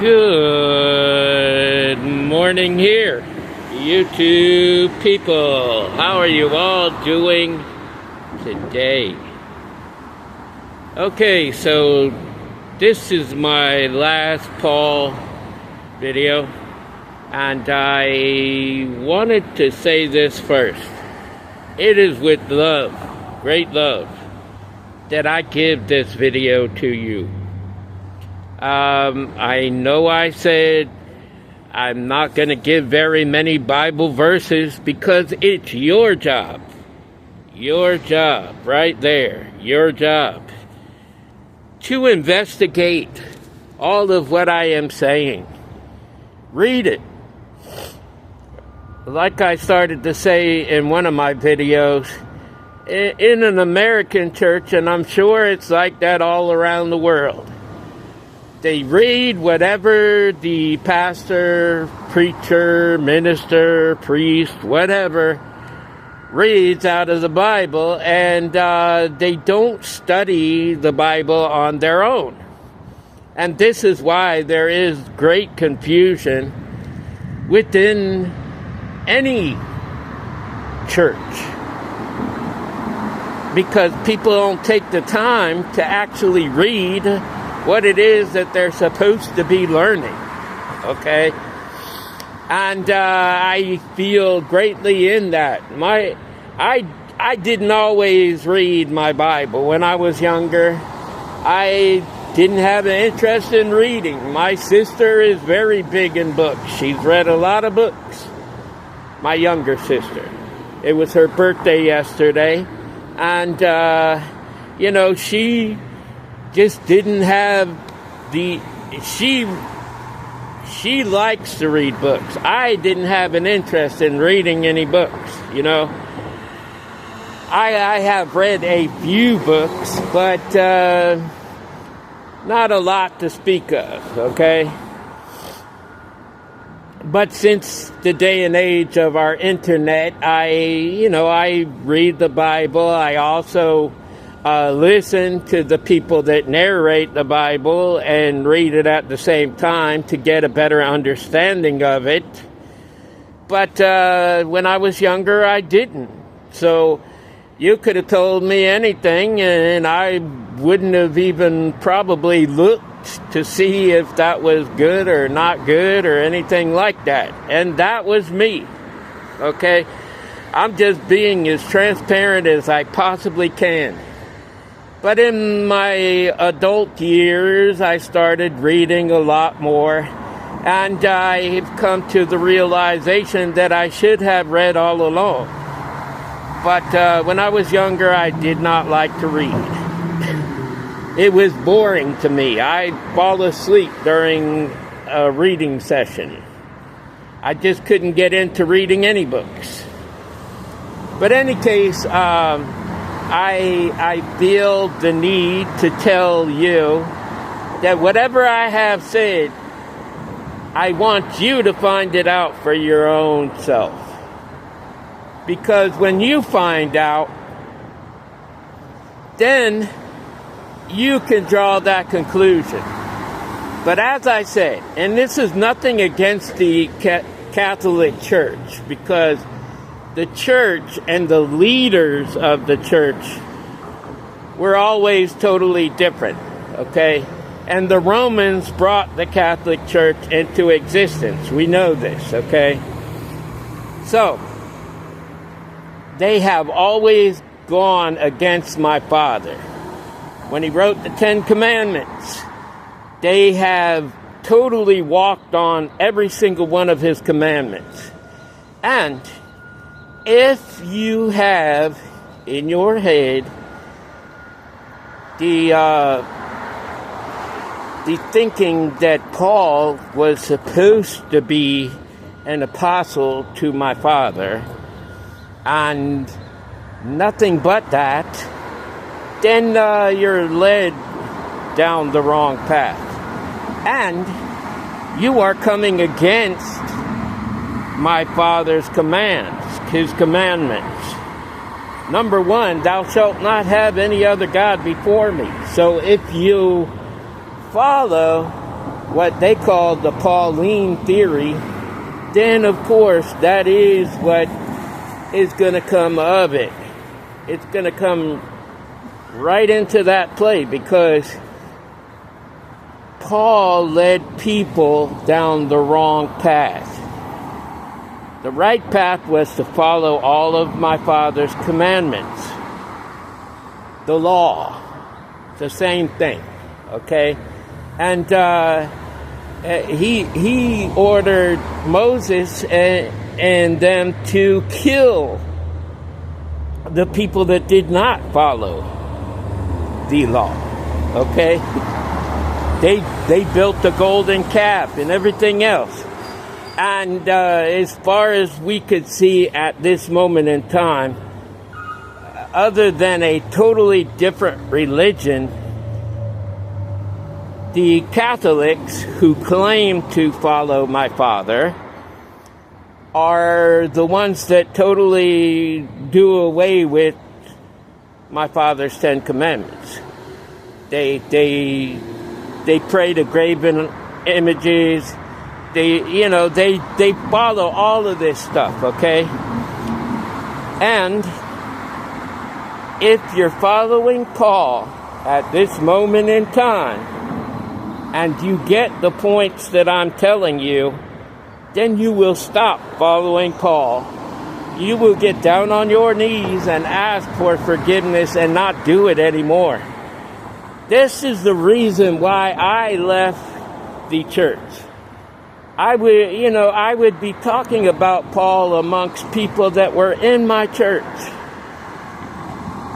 Good morning here, YouTube people. How are you all doing today? Okay, so this is my last Paul video, and I wanted to say this first. It is with love, great love, that I give this video to you. I know I said I'm not going to give very many Bible verses because it's your job. Your job, right there. Your job. To investigate all of what I am saying. Read it. Like I started to say in one of my videos, in an American church, and I'm sure it's like that all around the world, they read whatever the pastor, preacher, minister, priest, whatever, reads out of the Bible, and they don't study the Bible on their own. And this is why there is great confusion within any church. Because people don't take the time to actually read what it is that they're supposed to be learning, okay? And I feel greatly in that. I didn't always read my Bible. When I was younger, I didn't have an interest in reading. My sister is very big in books. She's read a lot of books. My younger sister. It was her birthday yesterday, and, she just didn't have she likes to read books. I didn't have an interest in reading any books, I have read a few books, but not a lot to speak of, okay? But since the day and age of our internet, I read the Bible. I also listen to the people that narrate the Bible and read it at the same time to get a better understanding of it. But when I was younger, I didn't. So you could have told me anything, and I wouldn't have even probably looked to see if that was good or not good or anything like that. And that was me. Okay? I'm just being as transparent as I possibly can. But in my adult years, I started reading a lot more, and I've come to the realization that I should have read all along. But when I was younger, I did not like to read. It was boring to me. I'd fall asleep during a reading session. I just couldn't get into reading any books. But in any case, I feel the need to tell you that whatever I have said, I want you to find it out for your own self. Because when you find out, then you can draw that conclusion. But as I said, and this is nothing against the Catholic Church, because the church and the leaders of the church were always totally different, okay? And the Romans brought the Catholic Church into existence. We know this, okay? So, they have always gone against my father. When he wrote the Ten Commandments, they have totally walked on every single one of his commandments. And if you have in your head the thinking that Paul was supposed to be an apostle to my father and nothing but that, then you're led down the wrong path. And you are coming against my father's commands, his commandments. Number one, thou shalt not have any other God before me. So if you follow what they call the Pauline theory, then of course that is what is going to come of it. It's going to come right into that play, because Paul led people down the wrong path. The right path was to follow all of my Father's commandments. The law, the same thing, okay? And he ordered Moses and them to kill the people that did not follow the law, okay? They built the golden calf and everything else. And as far as we could see at this moment in time, other than a totally different religion, the Catholics who claim to follow my Father are the ones that totally do away with my Father's 10 Commandments. They pray to graven images. They follow all of this stuff, okay? And if you're following Paul at this moment in time, and you get the points that I'm telling you, then you will stop following Paul. You will get down on your knees and ask for forgiveness and not do it anymore. This is the reason why I left the church. I would be talking about Paul amongst people that were in my church.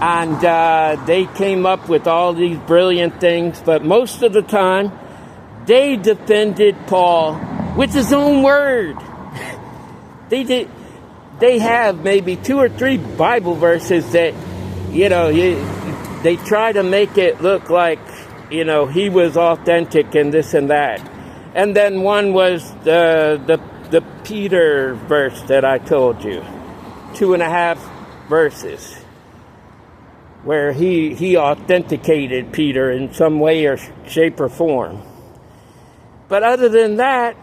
And they came up with all these brilliant things, but most of the time, they defended Paul with his own word. They have maybe 2 or 3 Bible verses that, they try to make it look like, he was authentic and this and that. And then one was the Peter verse that I told you, 2.5 verses, where he authenticated Peter in some way or shape or form. But other than that,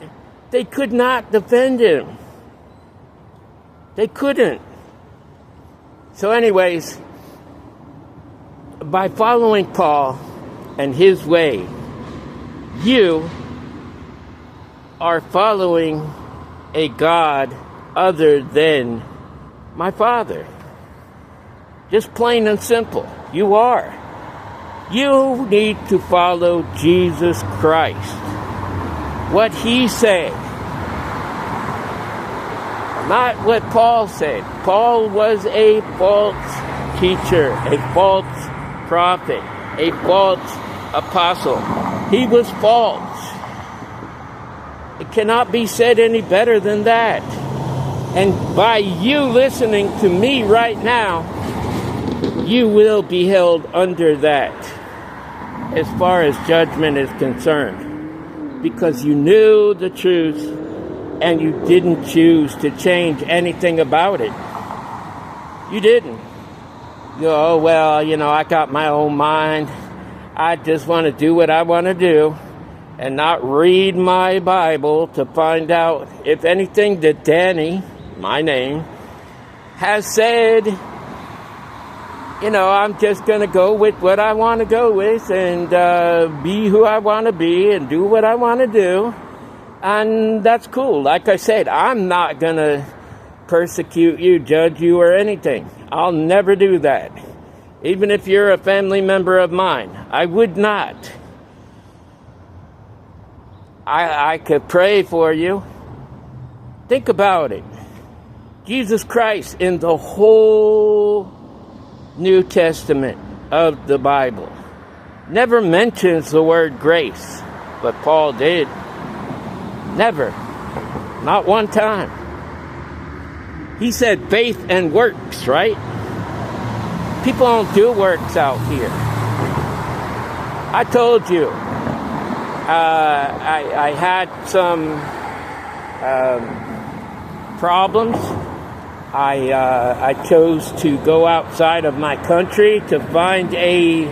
they could not defend him. They couldn't. So anyways, by following Paul and his way, you are following a God other than my Father. Just plain and simple. You are. You need to follow Jesus Christ. What he said. Not what Paul said. Paul was a false teacher, a false prophet, a false apostle. He was false. It cannot be said any better than that. And by you listening to me right now, you will be held under that as far as judgment is concerned. Because you knew the truth and you didn't choose to change anything about it. You didn't. I got my own mind. I just want to do what I want to do and not read my Bible to find out if anything that Danny, my name, has said. I'm just going to go with what I want to go with and be who I want to be and do what I want to do. And that's cool. Like I said, I'm not going to persecute you, judge you, or anything. I'll never do that. Even if you're a family member of mine, I would not. I could pray for you. Think about it. Jesus Christ in the whole New Testament of the Bible never mentions the word grace, but Paul did. Never. Not one time. He said faith and works, right? People don't do works out here. I told you, I had some problems. I chose to go outside of my country to find a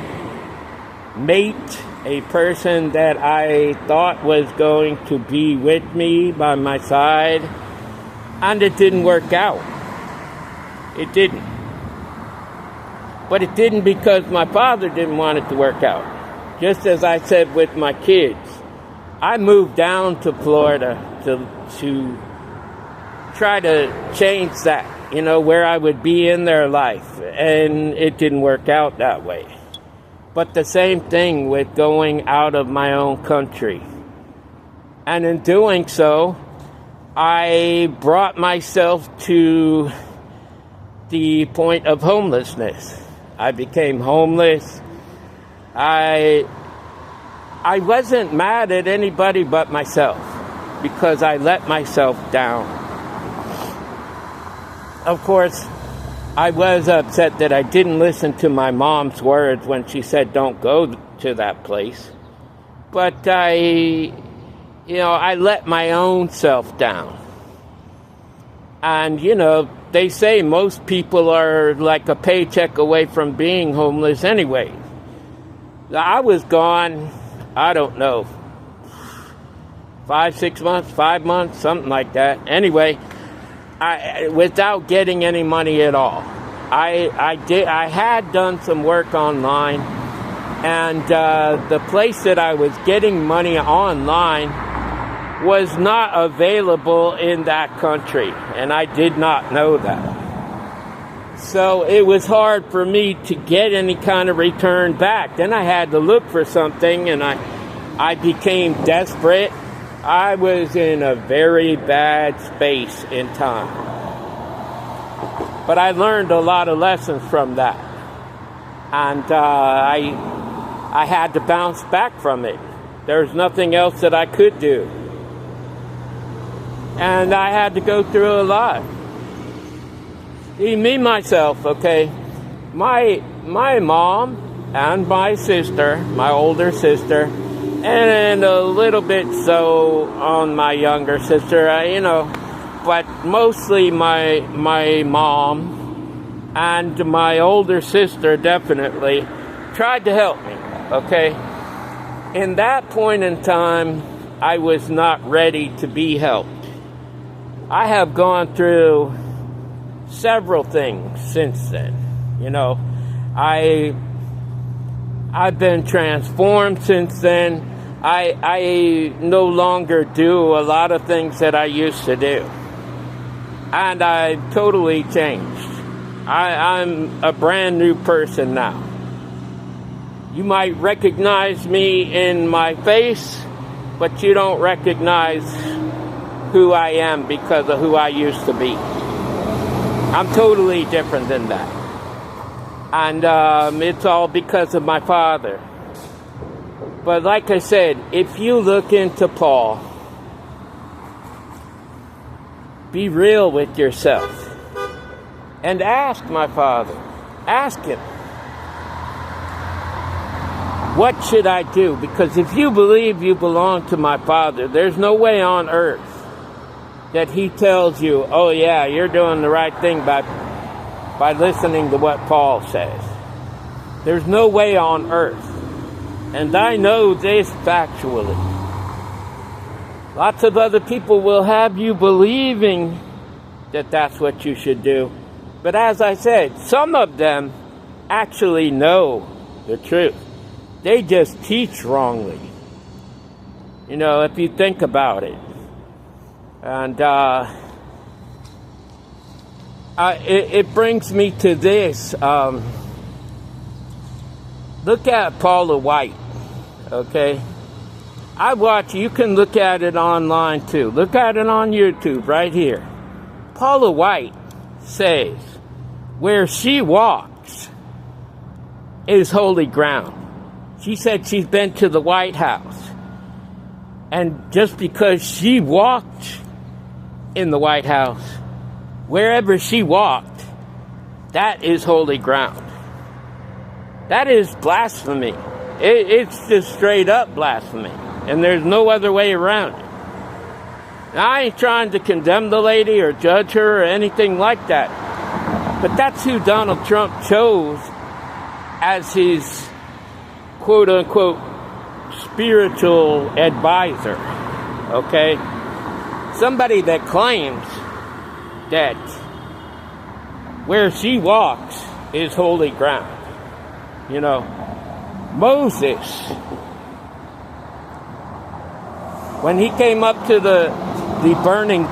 mate a person that I thought was going to be with me by my side, and it didn't work out. It didn't. But it didn't because my father didn't want it to work out. Just as I said with my kids, I moved down to Florida to try to change that, where I would be in their life. And it didn't work out that way. But the same thing with going out of my own country. And in doing so, I brought myself to the point of homelessness. I became homeless. I wasn't mad at anybody but myself because I let myself down. Of course, I was upset that I didn't listen to my mom's words when she said don't go to that place. But I let my own self down. And, they say most people are like a paycheck away from being homeless anyway. I was gone, I don't know, 5 months, something like that. Anyway, without getting any money at all. I had done some work online, and the place that I was getting money online was not available in that country, and I did not know that. So it was hard for me to get any kind of return back. Then I had to look for something, and I became desperate. I was in a very bad space in time. But I learned a lot of lessons from that. And I had to bounce back from it. There's nothing else that I could do. And I had to go through a lot. Me, myself, okay? My mom and my sister, my older sister, and a little bit so on my younger sister, but mostly my mom and my older sister definitely tried to help me, okay? In that point in time, I was not ready to be helped. I have gone through several things since then. I've been transformed since then. I no longer do a lot of things that I used to do. And I totally changed. I'm a brand new person now. You might recognize me in my face, but you don't recognize who I am because of who I used to be. I'm totally different than that. And it's all because of my father. But like I said, if you look into Paul, be real with yourself. And ask my father. Ask him. What should I do? Because if you believe you belong to my father, there's no way on earth that he tells you, oh yeah, you're doing the right thing by listening to what Paul says. There's no way on earth. And I know this factually. Lots of other people will have you believing that that's what you should do. But as I said, some of them actually know the truth. They just teach wrongly. If you think about it. And it brings me to this. Look at Paula White, okay? You can look at it online too. Look at it on YouTube right here. Paula White says, where she walks is holy ground. She said she's been to the White House. And just because she walked in the White House, wherever she walked, that is holy ground. That is blasphemy. It's just straight up blasphemy. And there's no other way around it. Now, I ain't trying to condemn the lady or judge her or anything like that. But that's who Donald Trump chose as his quote-unquote spiritual advisor, okay? Somebody that claims that where she walks is holy ground. You know, Moses, when he came up to the burning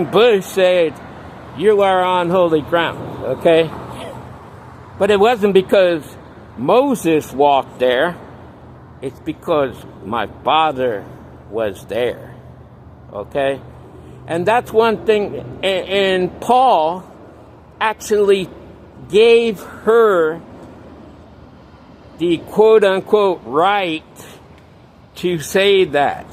bush said, "You are on holy ground," okay? But it wasn't because Moses walked there. It's because my Father was there, okay? And that's one thing, and Paul actually gave her the quote-unquote right to say that.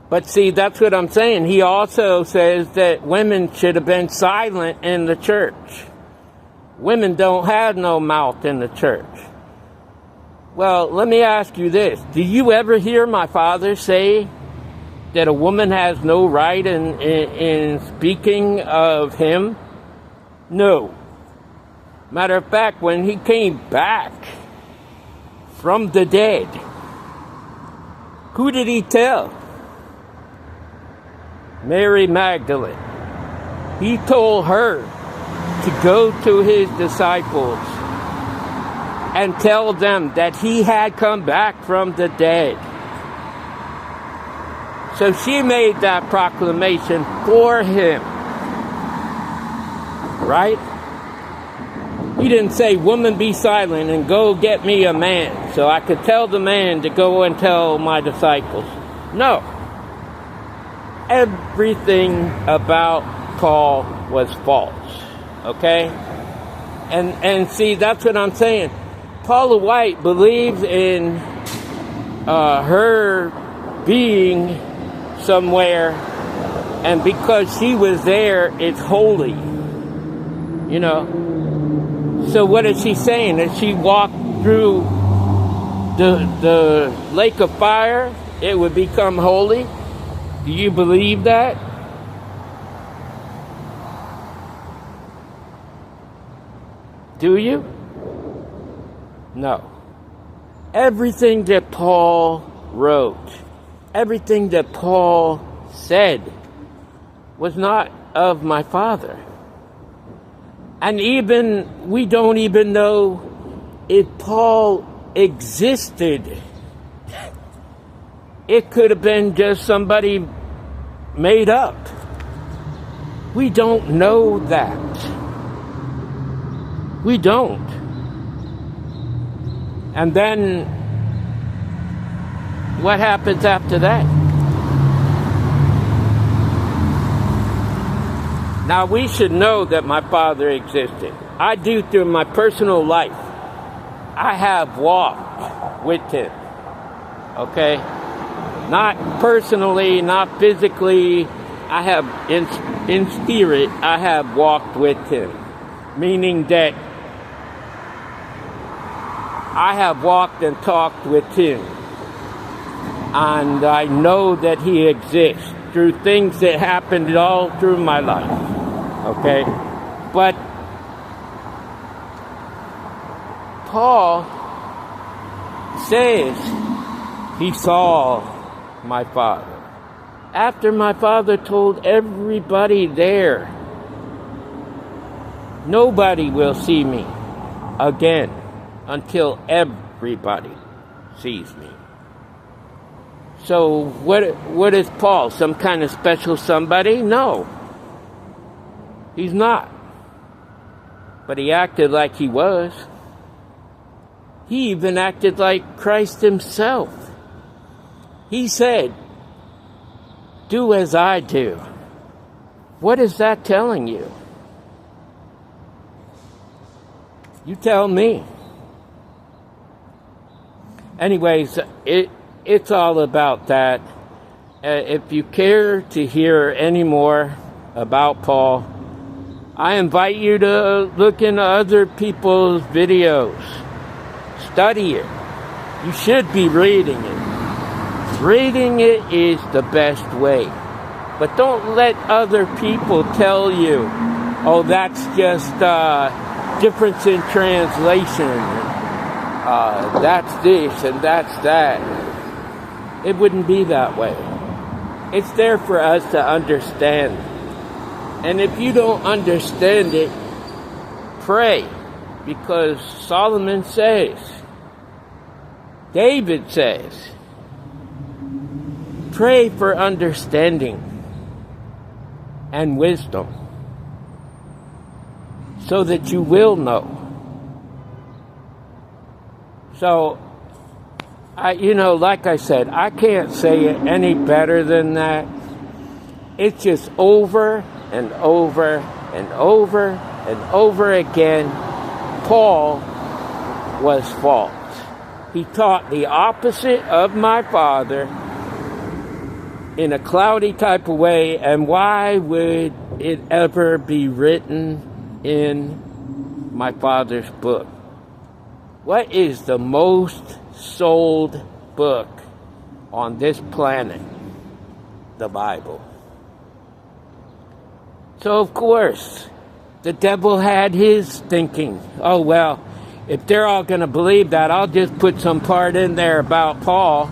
But see, that's what I'm saying. He also says that women should have been silent in the church. Women don't have no mouth in the church. Well, let me ask you this. Do you ever hear my father say that a woman has no right in speaking of him? No. Matter of fact, when he came back from the dead, who did he tell? Mary Magdalene. He told her to go to his disciples and tell them that he had come back from the dead. So she made that proclamation for him. Right? He didn't say, "Woman, be silent and go get me a man so I could tell the man to go and tell my disciples." No. Everything about Paul was false. Okay? And see, that's what I'm saying. Paula White believes in her being somewhere, and because she was there, it's holy. You know? So what is she saying? That she walked through the lake of fire, it would become holy? Do you believe that? Do you? No. Everything that Paul wrote, everything that Paul said was not of my Father. And even, we don't even know if Paul existed. It could have been just somebody made up. We don't know that. We don't. And then, what happens after that? Now, we should know that my Father existed. I do through my personal life. I have walked with him. Okay? Not personally, not physically. I have, in spirit, I have walked with him. Meaning that I have walked and talked with him. And I know that he exists through things that happened all through my life. Okay? But Paul says he saw my Father. After my Father told everybody there, nobody will see me again until everybody sees me. So what is Paul? Some kind of special somebody? No. He's not. But he acted like he was. He even acted like Christ himself. He said, "Do as I do." What is that telling you? You tell me. Anyways, it's all about that. If you care to hear any more about Paul, I invite you to look into other people's videos. Study it. You should be reading it. Reading it is the best way. But don't let other people tell you, "Oh, that's just difference in translation." that's this and that's that. It wouldn't be that way. It's there for us to understand. And if you don't understand it, pray. Because Solomon says, David says, pray for understanding and wisdom so that you will know. So, like I said, I can't say it any better than that. It's just over and over and over and over again. Paul was false. He taught the opposite of my father in a cloudy type of way, and why would it ever be written in my father's book? What is the most sold book on this planet? The Bible. So of course, the devil had his thinking. Oh well, if they're all going to believe that, I'll just put some part in there about Paul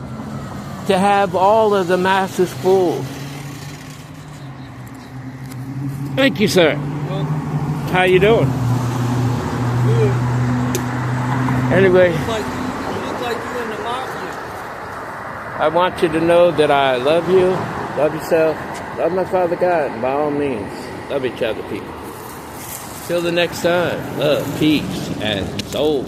to have all of the masses fooled. Thank you, sir. Well, how you doing? good. Anyway, You look like you're in the mafia. I want you to know that I love you, love yourself, love my Father God, and by all means, love each other, people. Till the next time, love, peace, and soul.